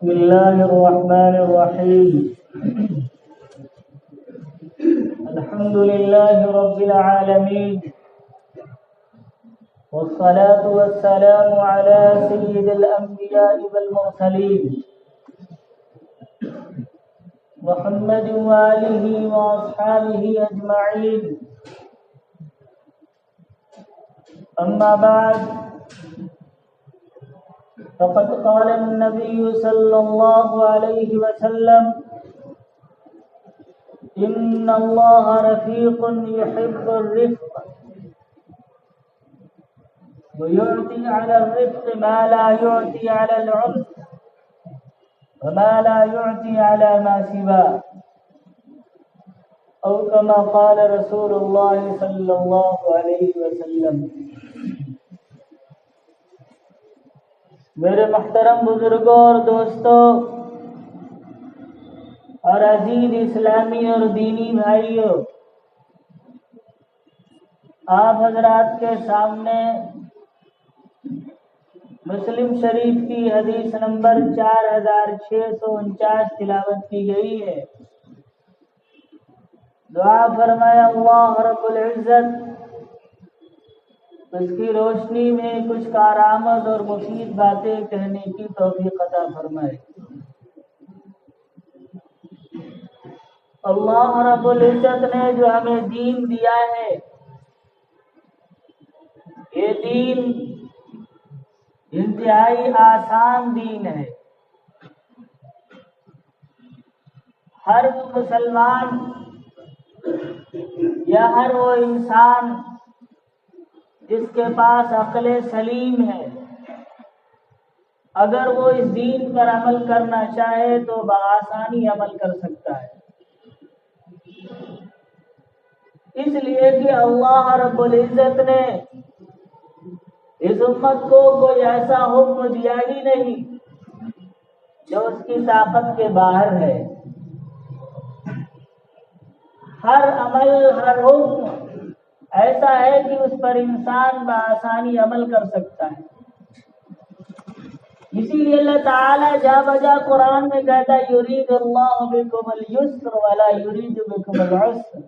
بسم الله الرحمن الرحيم. الحمد لله رب العالمين، والصلاة والسلام على سيد الأنبياء والمرسلين محمد وآله وأصحابه أجمعين. أما بعد، فقد قال النبي صلى الله عليه وسلم: إن الله رفيق يحب الرفق ويعطي على الرفق ما لا يعطي على العنف وما لا يعطي على ما سواه، أو كما قال رسول الله صلى الله عليه وسلم. میرے محترم بزرگوں اور دوستوں اور عزیز اسلامی اور دینی بھائیوں، آپ حضرات کے سامنے مسلم شریف کی حدیث نمبر 4649 تلاوت کی گئی ہے. دعا فرمایا اللہ رب العزت اس کی روشنی میں کچھ کارآمد اور مفید باتیں کہنے کی توفیق عطا فرمائے. اللہ رب العزت نے جو ہمیں دین دیا ہے، یہ دین انتہائی آسان دین ہے. ہر وہ مسلمان یا ہر وہ انسان جس کے پاس عقل سلیم ہے، اگر وہ اس دین پر عمل کرنا چاہے تو بآسانی عمل کر سکتا ہے. اس لیے کہ اللہ رب العزت نے اس امت کو کوئی ایسا حکم دیا ہی نہیں جو اس کی طاقت کے باہر ہے. ہر عمل، ہر حکم ایسا ہے کہ اس پر انسان بآسانی عمل کر سکتا ہے. اسی لیے اللہ تعالیٰ جا بجا قرآن میں کہتا ہے: یرید اللہ بکم اليسر ولا یرید بکم العسر.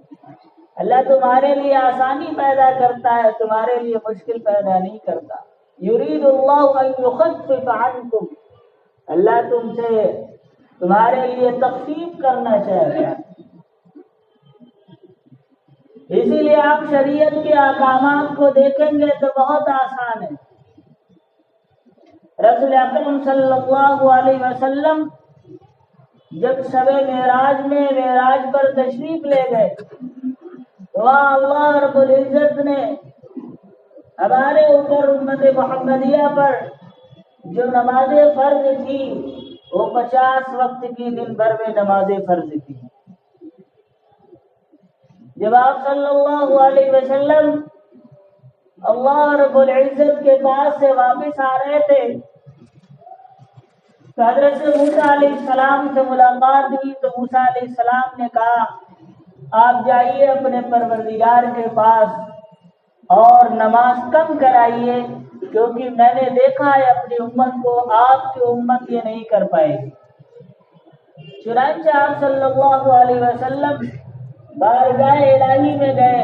اللہ تمہارے لیے آسانی پیدا کرتا ہے، تمہارے لیے مشکل پیدا نہیں کرتا. یرید اللہ ان یخفف عنکم، اللہ تم سے تمہارے لیے تخفیف کرنا چاہتا ہے. اسی لیے آپ شریعت کے احکامات کو دیکھیں گے تو بہت آسان ہے. رسول اکرم صلی اللہ علیہ وسلم جب شب معراج میں معراج پر تشریف لے گئے تو وہاں اللہ رب العزت نے ہمارے اوپر امت محمدیہ پر جو نماز فرض تھی وہ 50 وقت کی دن بھر میں نماز فرض تھی. جب آپ صلی اللہ علیہ وسلم اللہ رب العزت کے پاس سے واپس آ رہے تھے تو حضرت موسیٰ علیہ السلام سے ملاقات ہوئی تو موسیٰ علیہ السلام نے کہا: آپ جائیے اپنے پروردگار کے پاس اور نماز کم کرائیے، کیونکہ میں نے دیکھا ہے اپنی امت کو، آپ کی امت یہ نہیں کر پائے گی. چنانچہ آپ صلی اللہ علیہ وسلم بارگاہ الہی میں گئے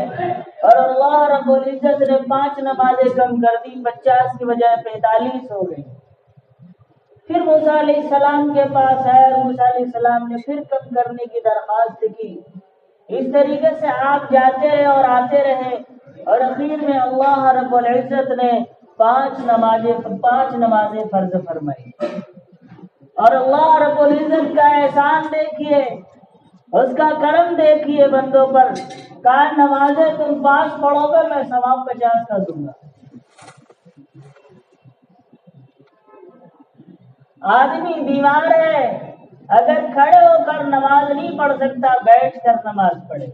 اور اللہ رب العزت نے 5 نمازیں کم کر دی، 50 کی بجائے 45 ہو گئی. پھر موسیٰ علیہ السلام کے پاس آئے اور موسیٰ علیہ السلام نے پھر کم کرنے کی درخواست کی. اس طریقے سے آپ جاتے رہے اور آتے رہے اور اخیر میں اللہ رب العزت نے 5 نمازیں فرض فرمائی. اور اللہ رب العزت کا احسان دیکھیے، اس کا کرم دیکھیے بندوں پر. کہا: نمازیں تم 5 پڑھو گے، میں ثواب 50 کا دوں گا. آدمی بیمار ہے، اگر کھڑے ہو کر نماز نہیں پڑھ سکتا، بیٹھ کر نماز پڑھے.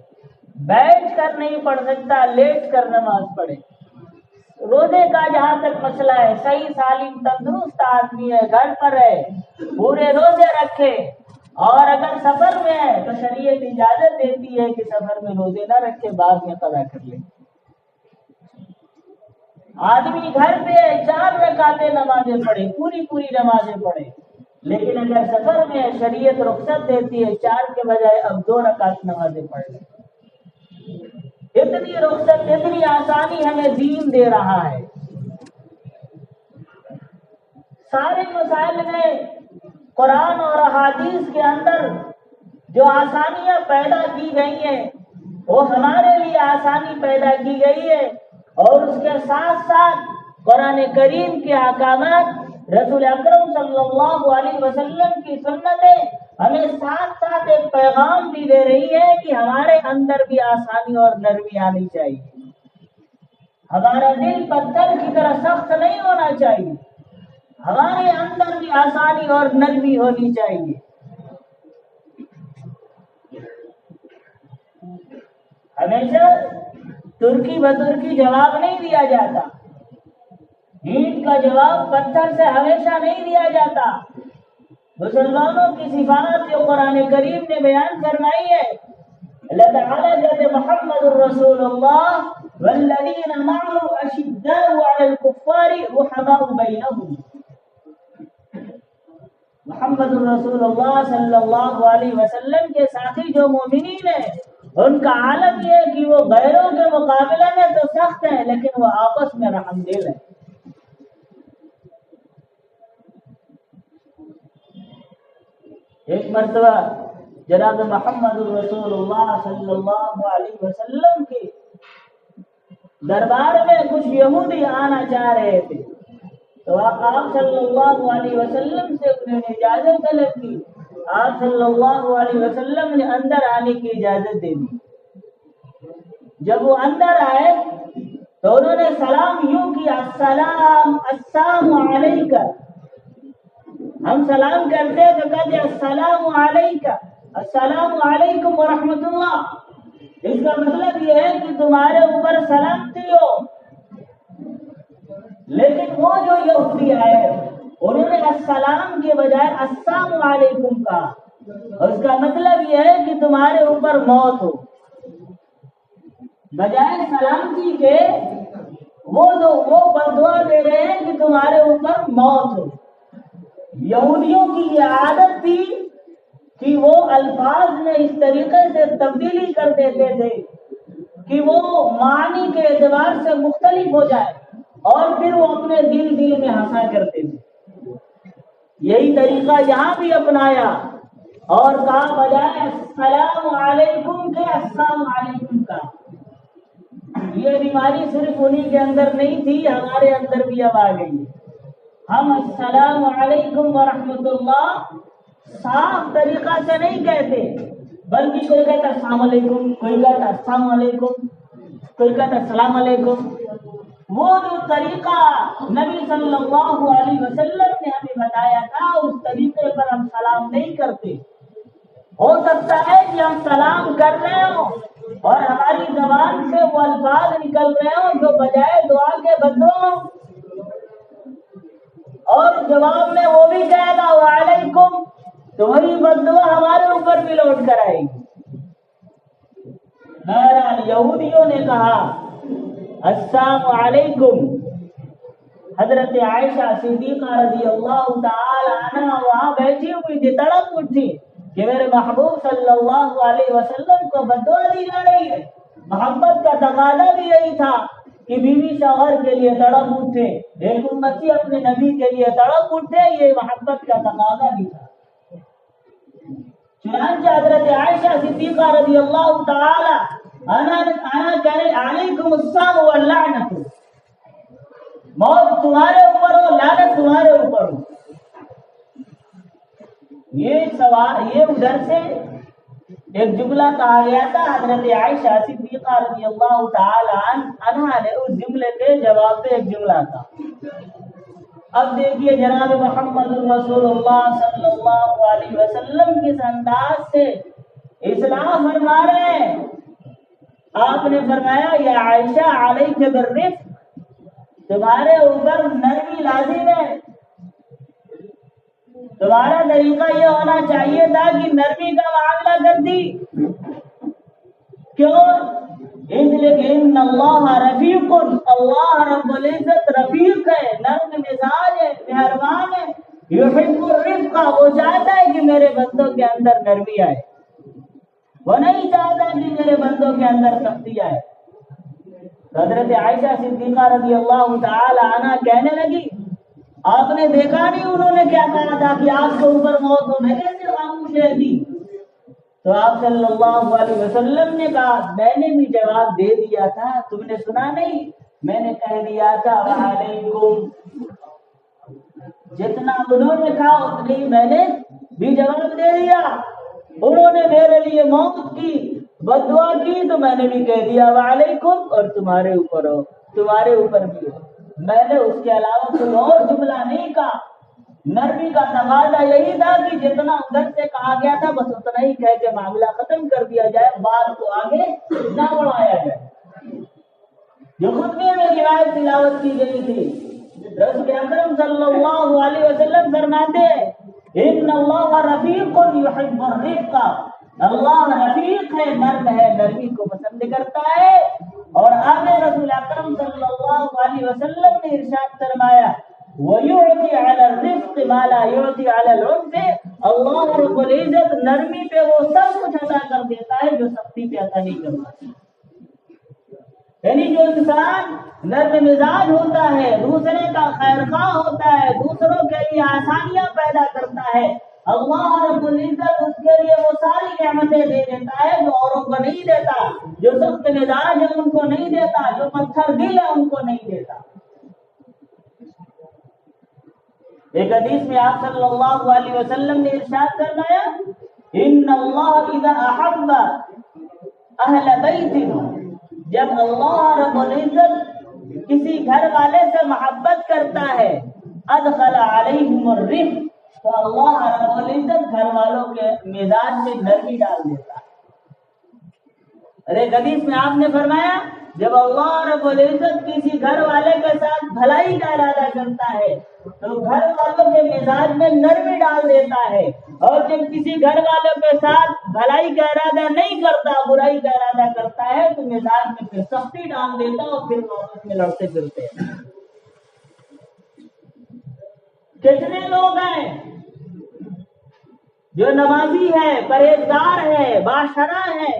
بیٹھ کر نہیں پڑھ سکتا، لیٹ کر نماز پڑھے. روزے کا جہاں تک مسئلہ ہے، صحیح سالم تندرست آدمی ہے، گھر پر ہے، پورے روزے رکھے. اور اگر سفر میں ہے تو شریعت اجازت دیتی ہے کہ سفر میں روزے نہ رکھے، بعد میں قضا کر لے. آدمی گھر پہ 4 رکعتیں نمازیں پڑھے، پوری نمازیں پڑھے، لیکن اگر سفر میں شریعت رخصت دیتی ہے 4 کے بجائے اب 2 رکعت نمازیں پڑھ لیں، اتنی رخصت، اتنی آسانی ہمیں دین دے رہا ہے۔ سارے مسائل میں قرآن اور احادیث کے اندر جو آسانیاں پیدا کی گئی ہیں وہ ہمارے لیے آسانی پیدا کی گئی ہے، اور اس کے ساتھ ساتھ قرآن کریم کے احکامات، رسول اکرم صلی اللہ علیہ وسلم کی سنتیں ہمیں ساتھ ساتھ ایک پیغام بھی دے رہی ہے کہ ہمارے اندر بھی آسانی اور نرمی آنی چاہیے، ہمارا دل پتھر کی طرح سخت نہیں ہونا چاہیے، ہمارے اندر بھی آسانی اور نرمی ہونی چاہیے۔ ہمیشہ ترکی بترکی جواب نہیں دیا جاتا، اینٹ کا جواب پتھر سے ہمیشہ نہیں دیا جاتا۔ مسلمانوں کی صفات جو قرآن کریم نے بیان فرمائی ہے، اللہ تعالیٰ کہتے محمد الرسول اللہ والذین معه اشداء علی الکفار رحماء بینہم۔ محمد الرسول اللہ صلی اللہ علیہ وسلم کے ساتھی جو مومنین ہیں، ان کا عالم یہ ہے کہ وہ غیروں کے مقابلے میں تو سخت ہیں لیکن وہ آپس میں رحم دل ہیں۔ ایک مرتبہ جناب محمد الرسول اللہ صلی اللہ علیہ وسلم کے دربار میں کچھ یہودی آنا چاہ رہے تھے، تو آپ صلی اللہ علیہ وسلم سے انہوں نے اجازت طلب کی۔ آپ صلی اللہ علیہ وسلم نے اندر آنے کی اجازت دے دی۔ جب وہ اندر آئے تو انہوں نے سلام یوں کیا، السلام علیکم۔ ہم سلام کرتے تو کہتے السلام علیکم، السلام علیکم ورحمۃ اللہ۔ اس کا مطلب یہ ہے کہ تمہارے اوپر سلامتی ہو۔ لیکن وہ جو یہودی آئے انہوں نے السلام کے بجائے السلام علیکم کہا، اور اس کا مطلب یہ ہے کہ تمہارے اوپر موت ہو۔ بجائے سلامتی کے وہ بددعا دے رہے ہیں کہ تمہارے اوپر موت ہو۔ یہودیوں کی یہ عادت تھی کہ وہ الفاظ میں اس طریقے سے تبدیلی کر دیتے تھے کہ وہ معنی کے اعتبار سے مختلف ہو جائے، اور پھر وہ اپنے دل میں ہنسا کرتے تھے۔ یہی طریقہ یہاں بھی اپنایا اور کہا بجائے السلام علیکم کے السلام علیکم کا۔ یہ بیماری صرف انہی کے اندر نہیں تھی، ہمارے اندر بھی اب آ گئی۔ ہم السلام علیکم ورحمۃ اللہ صاف طریقہ سے نہیں کہتے، بلکہ کوئی کہتا السلام علیکم، کوئی کہتا السلام علیکم، کوئی کہتا السلام علیکم۔ وہ جو طریقہ نبی صلی اللہ علیہ وسلم نے ہمیں بتایا تھا اس طریقے پر ہم سلام نہیں کرتے۔ ہو سکتا ہے کہ ہم سلام کر رہے ہوں اور ہماری زبان سے وہ الفاظ نکل رہے ہوں جو بجائے دعا کے بددعا ہوں، اور جواب میں وہ بھی کہے گا وعلیکم، تو وہی بددعا ہمارے اوپر بھی لوٹ کر آئے گی۔ بہرحال یہودیوں نے کہا السلام علیکم۔ حضرت عائشہ صدیقہ رضی اللہ تعالی عنہا وہاں بیٹھی ہوئی تھی، تڑپ اٹھی کہ میرے محبوب صلی اللہ علیہ وسلم کو بددعا دی جا رہی ہے۔ محبت کا تقاضا بھی یہی تھا کہ بیوی شوہر کے لیے تڑپ اٹھے، ایک امتی اپنے نبی کے لیے تڑپ اٹھے، یہ محبت کا تقاضا بھی تھا۔ چنانچہ حضرت عائشہ صدیقہ رضی اللہ تعالی عنہا کہے علیکم السلام واللعنت، موت تمہارے اوپر ہو، لعنت تمہارے اوپر ہو۔ یہ سوال، یہ ادھر سے ایک جملہ کہا گیا تھا، حضرت عائشہ صدیقہ رضی اللہ تعالی عنہا نے اس جملے کے جواب میں ایک جملہ کہا۔ اب دیکھیے جناب محمد رسول اللہ صلی اللہ علیہ وسلم کس انداز سے اصلاح فرما رہے ہیں۔ آپ نے فرمایا یا عائشہ علیک بالرفق، تمہارے اوپر نرمی لازم ہے۔ تمہارا طریقہ یہ ہونا چاہیے تھا کہ نرمی کا معاملہ کرتی۔ کیوں؟ اس لیے کہ ان اللہ رفیق، اللہ رب العزت رفیق ہے، نرم مزاج ہے، مہربان ہے، یحب الرفق، رفقہ، وہ چاہتا ہے کہ میرے بندوں کے اندر نرمی آئے، وہ نہیں چاہتا کہ میرے بندوں کے اندر سختی آئے۔ حضرت عائشہ صدیقہ رضی اللہ تعالی عنہ کہنے لگی، آپ نے دیکھا نہیں انہوں نے کیا کہا تھا کہ آپ کے اوپر موت ہو، میں کیسے خاموش رہتی؟ تو آپ صلی اللہ علیہ وسلم نے کہا، میں نے بھی جواب دے دیا تھا، تم نے سنا نہیں؟ میں نے کہہ دیا تھا وعلیکم، جتنا انہوں نے کہا اتنی میں نے بھی جواب دے دیا۔ انہوں نے میرے لیے موت کی بد دعا کی تو میں نے بھی کہہ دیا وعلیکم، اور تمہارے اوپر ہو، تمہارے اوپر بھی ہو۔ میں نے اس کے علاوہ کوئی اور جملہ نہیں کہا۔ نرمی کا تقاضا یہی تھا کہ جتنا ادھر سے کہا گیا تھا بس اتنا ہی کہہ کے معاملہ ختم کر دیا جائے، بات کو آگے نہ بڑھایا جائے۔ جو خطبے میں روایت تلاوت کی گئی تھی، رسول اکرم صلی اللہ علیہ وسلم فرماتے ہیں ان اللہ رفیق یحب الرفق، اللہ رفیق ہے، نرم ہے، نرمی کو پسند کرتا ہے۔ اور آگے رسول اکرم صلی اللہ علیہ وسلم نے ارشاد فرمایا وَيُعْطِي عَلَى الرِّفْقِ مَا لَا يُعْطِي عَلَى الْعُنْفِ، اللہ رب العزت نرمی پہ وہ سب کچھ عطا کر دیتا ہے جو سختی پہ عطا نہیں کرتا۔ یعنی جو انسان نرم مزاج ہوتا ہے، دوسرے کا خیر خواہ ہوتا ہے، دوسروں کے لیے آسانیاں پیدا کرتا ہے، اللہ رب العزت اس کے لیے وہ ساری نعمتیں دے دیتا ہے جو اوروں کو نہیں دیتا، جو سخت مزاج ہے ان کو نہیں دیتا، جو پتھر دل ہے ان کو نہیں دیتا۔ ایک حدیث میں آپ صلی اللہ علیہ وسلم نے ارشاد فرمایا ان اللہ اذا احب اہل بیت، جب اللہ رب العزت کسی گھر والے سے محبت کرتا ہے ادخل علیہم الرفق، تو اللہ رب العزت گھر والوں کے مزاج میں نرمی ڈال دیتا ہے۔ اور ایک حدیث میں آپ نے فرمایا جب اللہ رب العزت کسی گھر والے کے ساتھ بھلائی کا ارادہ کرتا ہے تو گھر والوں کے مزاج میں نرمی ڈال دیتا ہے، اور جب کسی گھر والوں کے ساتھ بھلائی کا ارادہ نہیں کرتا، برائی کا ارادہ کرتا ہے تو مزاج میں پھر سختی ڈال دیتا اور پھر آپس میں لڑتے پھرتے ہیں۔ کتنے لوگ ہیں جو نمازی ہے، پرہیزگار ہے، باشرع ہے،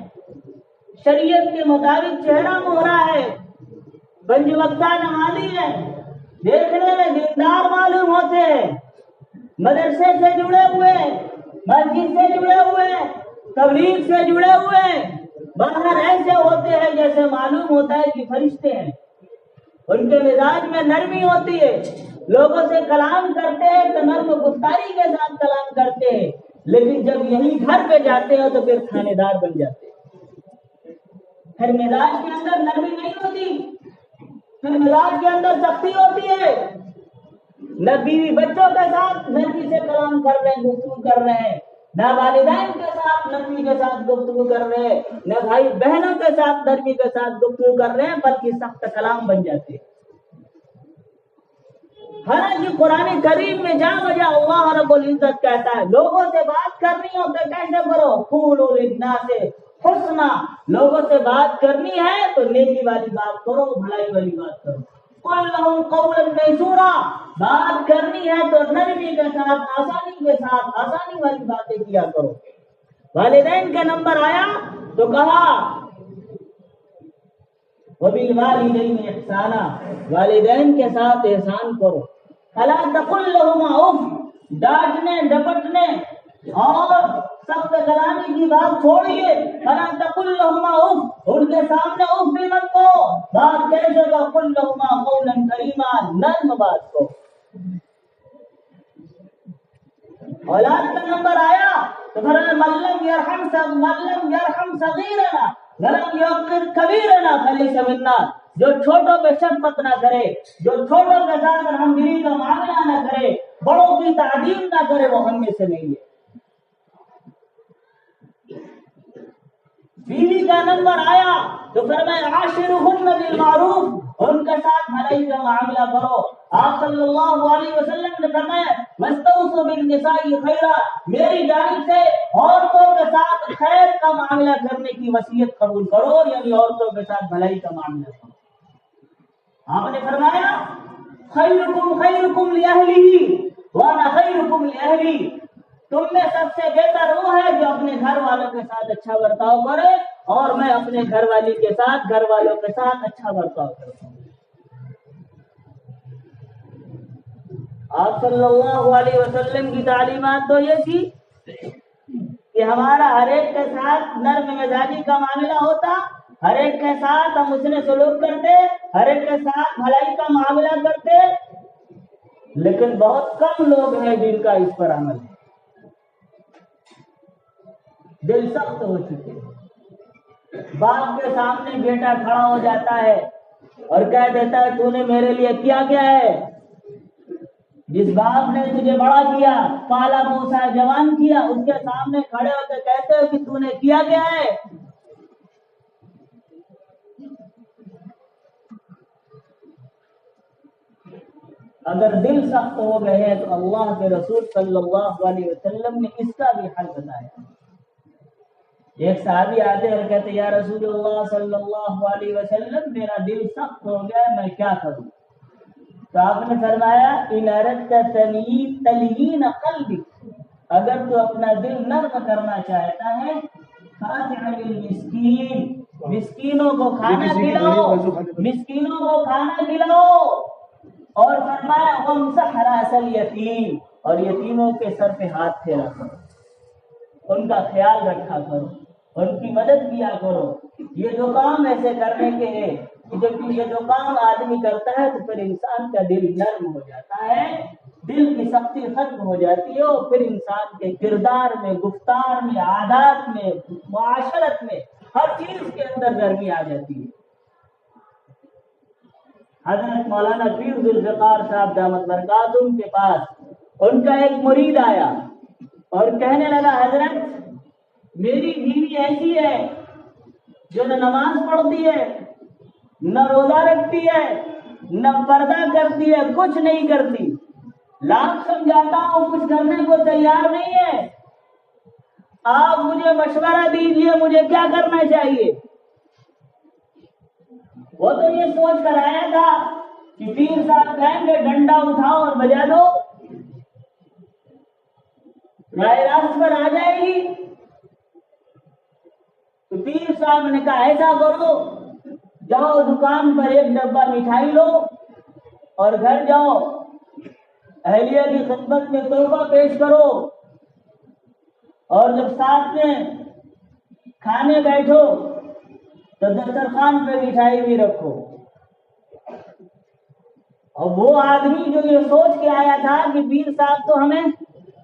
شریعت کے مطابق چہرہ مہرا ہے، پنج وقتہ نمازی ہے، دیکھنے میں دیندار معلوم ہوتے ہیں، مدرسے سے جڑے ہوئے، مسجد سے جڑے ہوئے، تبلیغ سے جڑے ہوئے، باہر ایسے ہوتے ہیں جیسے معلوم ہوتا ہے کہ فرشتے ہیں، ان کے مزاج میں نرمی ہوتی ہے، لوگوں سے کلام کرتے ہیں تو نرم گفتاری کے ساتھ کلام کرتے ہیں، لیکن جب یہی گھر پہ جاتے ہیں تو پھر تھانے دار بن جاتے ہیں۔ پھر مزاج کے اندر نرمی نہیں ہوتی، پھر مزاج کے اندر سختی ہوتی ہے۔ نہ بیوی بچوں کے ساتھ نرمی سے کلام کر رہے ہیں، گفتگو کر رہے ہیں، نہ والدین کے ساتھ نرمی کے ساتھ گفتگو کر رہے ہیں، نہ بھائی بہنوں کے ساتھ نرمی کے ساتھ گفتگو کر رہے ہیں، بلکہ سخت کلام بن جاتے ہیں۔ حالانکہ قرآن کریم میں جا بجا اللہ رب العزت کہتا ہے لوگوں سے بات کرنی ہو تو کیسے کرو، قولوا للناس حسنا، لوگوں سے بات کرنی ہے تو نیکی والی بات کرو، بھلائی والی بات کرو، قل لهم قولا میسورا، بات کرنی ہے تو نرمی کے ساتھ، آسانی کے ساتھ، آسانی والی باتیں کیا کرو۔ والدین کا نمبر آیا تو کہا وبالوالدین احسانا، والدین کے ساتھ احسان کرو، فلا تقل لهما اف، ڈانٹنے ڈپٹنے اور سخت کلامی کی بات چھوڑیے، فلا تقل لهما اف، ان کے سامنے اف بھی مت کہو، بات کیسے کہ قل لهما قولا کریما، نرم بات کو۔ اولاد کا نمبر آیا تو فرمایا من لم یرحم صغیرنا ولم یوقر کبیرنا فلیس منا، جو چھوٹوں پہ شفقت نہ کرے، جو چھوٹوں کے ساتھ رحمدلی کا معاملہ نہ کرے، بڑوں کی تعظیم نہ کرے، وہ ہم میں سے نہیں ہے۔ بیوی کا نمبر آیا تو فرمایا عاشرہن بالمعروف، ان کے ساتھ بھلائی کا معاملہ کرو۔ آپ صلی اللہ علیہ وسلم نے فرمایا واستوصوا بالنساء خیرا، میری جانب سے عورتوں کے ساتھ خیر کا معاملہ کرنے کی وصیت قبول کرو، یعنی عورتوں کے ساتھ بھلائی کا معاملہ کرو۔ آپ نے فرمایا خیرکم خیرکم لأہلہ، وَأَنَا خَيْرُكُمْ لِأَهْلِي، تم میں سب سے بہتر وہ ہے جو اپنے گھر والوں کے ساتھ اچھا برتاؤ کرے، اور میں اپنے گھر والی کے ساتھ، گھر والوں کے ساتھ اچھا برتاؤ کرتا ہوں۔ آپ صلی اللہ علیہ وسلم کی تعلیمات تو یہ تھی کہ ہمارا ہر ایک کے ساتھ نرم مزاجی کا معاملہ ہوتا، ہر ایک کے ساتھ ہم حسن سلوک کرتے، ہر ایک کے ساتھ بھلائی کا معاملہ کرتے، لیکن بہت کم لوگ ہیں جن کا اس پر عمل ہے۔ دل سخت ہو چکے ہیں۔ باپ کے سامنے بیٹا کھڑا ہو جاتا ہے اور کہہ دیتا ہے تو نے میرے لیے کیا کیا ہے؟ جس باپ نے تجھے بڑا کیا، پالا پوسا جوان کیا، اس کے سامنے کھڑے ہو کے کہتے ہو کہ تو نے کیا کیا ہے؟ اگر دل سخت ہو گئے ہیں تو اللہ کے رسول صلی اللہ علیہ وسلم نے اس کا بھی حل بتایا۔ ایک صحابی آتے اور کہتے یا رسول اللہ صلی اللہ علیہ وسلم میرا دل سخت ہو گیا، میں کیا کروں؟ تو آپ نے فرمایا ان اردت تلین قلبک، اگر تو اپنا دل نرم کرنا چاہتا ہے فاتح للمسکین، مسکینوں کو کھانا کھلاؤ، مسکینوں کو کھانا کھلاؤ، اور فرمایا وامسح راس الیتیم، اور یتیموں کے سر پہ ہاتھ پھیرا کرو، ان کا خیال رکھا کرو، ان کی مدد کیا کرو۔ یہ جو کام ایسے کرنے کے ہیں، جب یہ جو کام آدمی کرتا ہے تو پھر انسان کا دل نرم ہو جاتا ہے، دل کی سختی ختم ہو جاتی ہے، اور پھر انسان کے کردار میں، گفتار میں، عادات میں، معاشرت میں، ہر چیز کے اندر گرمی آ جاتی ہے۔ حضرت مولانا پیر ذوالفقار صاحب دامت برکاتہم کے پاس ان کا ایک مرید آیا اور کہنے لگا حضرت میری بیوی ایسی ہے جو نہ نماز پڑھتی ہے، نہ روزہ رکھتی ہے، نہ پردہ کرتی ہے، کچھ نہیں کرتی، لاکھ سمجھاتا ہوں کچھ کرنے کو تیار نہیں ہے، آپ مجھے مشورہ دیجیے مجھے کیا کرنا چاہیے؟ وہ تو یہ سوچ کر آیا تھا کہ پیر صاحب کہیں گے ڈنڈا اٹھاؤ اور بجا دو، راہ راست پر آ جائے گی۔ تو پیر صاحب نے کہا ایسا کرو، جاؤ دکان پر ایک ڈبہ مٹھائی لو اور گھر جاؤ، اہلیہ کی خدمت میں تحفہ پیش کرو، اور جب ساتھ میں کھانے بیٹھو تو دسترخوان پہ مٹھائی بھی رکھو۔ اور وہ آدمی جو یہ سوچ کے آیا تھا کہ پیر صاحب تو ہمیں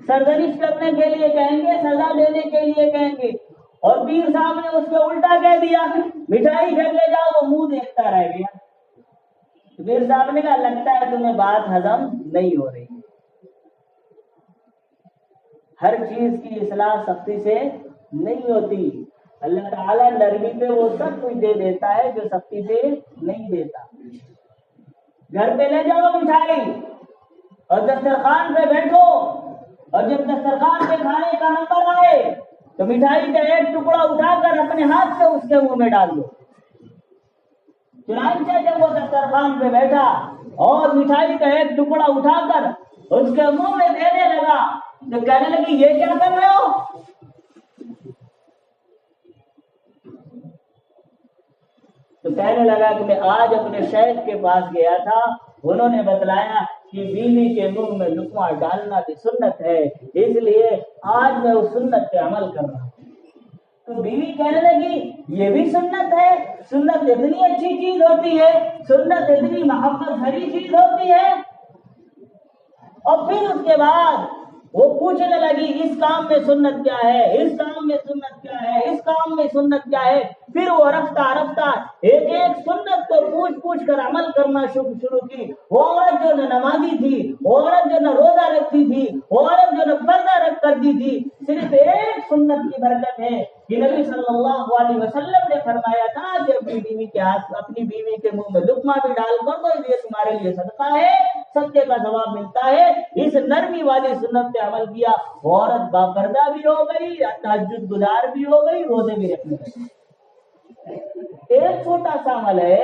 سرزنش کرنے کے لیے کہیں گے، سزا دینے کے لیے کہیں گے، اور پیر صاحب نے اس کو الٹا کہہ دیا مٹھائی گھر لے جاؤ، وہ منہ دیکھتا رہ گیا۔ پیر صاحب نے کہا لگتا ہے تمہیں بات ہضم نہیں ہو رہی۔ ہر چیز کی اصلاح سختی سے نہیں ہوتی، اللہ تعالیٰ نرمی پہ وہ سب کچھ دے دیتا ہے جو سختی سے نہیں دیتا۔ گھر پہ لے جاؤ مٹھائی اور دسترخوان پہ بیٹھو، اور جب دسترخوان پہ کھانے کا نمبر آئے تو مٹھائی کا ایک ٹکڑا اٹھا کر اپنے ہاتھ سے اس کے منہ میں ڈال دو۔ چنانچہ جب وہ دسترخوان پہ بیٹھا اور مٹھائی کا ایک ٹکڑا اٹھا کر اس کے منہ میں دینے لگا تو کہنے لگی یہ کیا کر رہے ہو؟ تو کہنے لگا کہ میں آج اپنے شیخ کے پاس گیا تھا، انہوں نے بتلایا کہ بیوی کے منہ میں لقمہ ڈالنا بھی سنت ہے، اس لیے آج میں اس سنت پہ عمل کر رہا ہوں۔ تو بیوی کہنے لگی یہ بھی سنت ہے؟ سنت اتنی اچھی چیز ہوتی ہے، سنت اتنی محبت بھری چیز ہوتی ہے؟ اور پھر اس کے بعد وہ پوچھنے لگی اس کام میں سنت کیا ہے، اس کام میں سنت کیا ہے، اس کام میں سنت کیا ہے؟ پھر وہ رفتہ رفتہ ایک ایک سنت کو پوچھ کر عمل کرنا شروع کی۔ وہ عورت جو نہ نمازی تھی، وہ عورت جو نہ روزہ رکھتی تھی، وہ عورت جو نہ پردہ رکھ کرتی تھی، صرف ایک سنت کی برکت ہے کہ نبی صلی اللہ علیہ وسلم نے فرمایا تھا کہ اپنی بیوی کے منہ میں لقمہ بھی ڈال کر دو، یہ تمہارے لیے صدقہ ہے، صدقے کا ثواب ملتا ہے۔ اس نرمی والی سنت پہ عمل کیا، وہ عورت باپردہ بھی ہو گئی، تہجد گزار بھی ہو گئی، روزے بھی رکھنے لگی۔ ایک چھوٹا سا عمل ہے،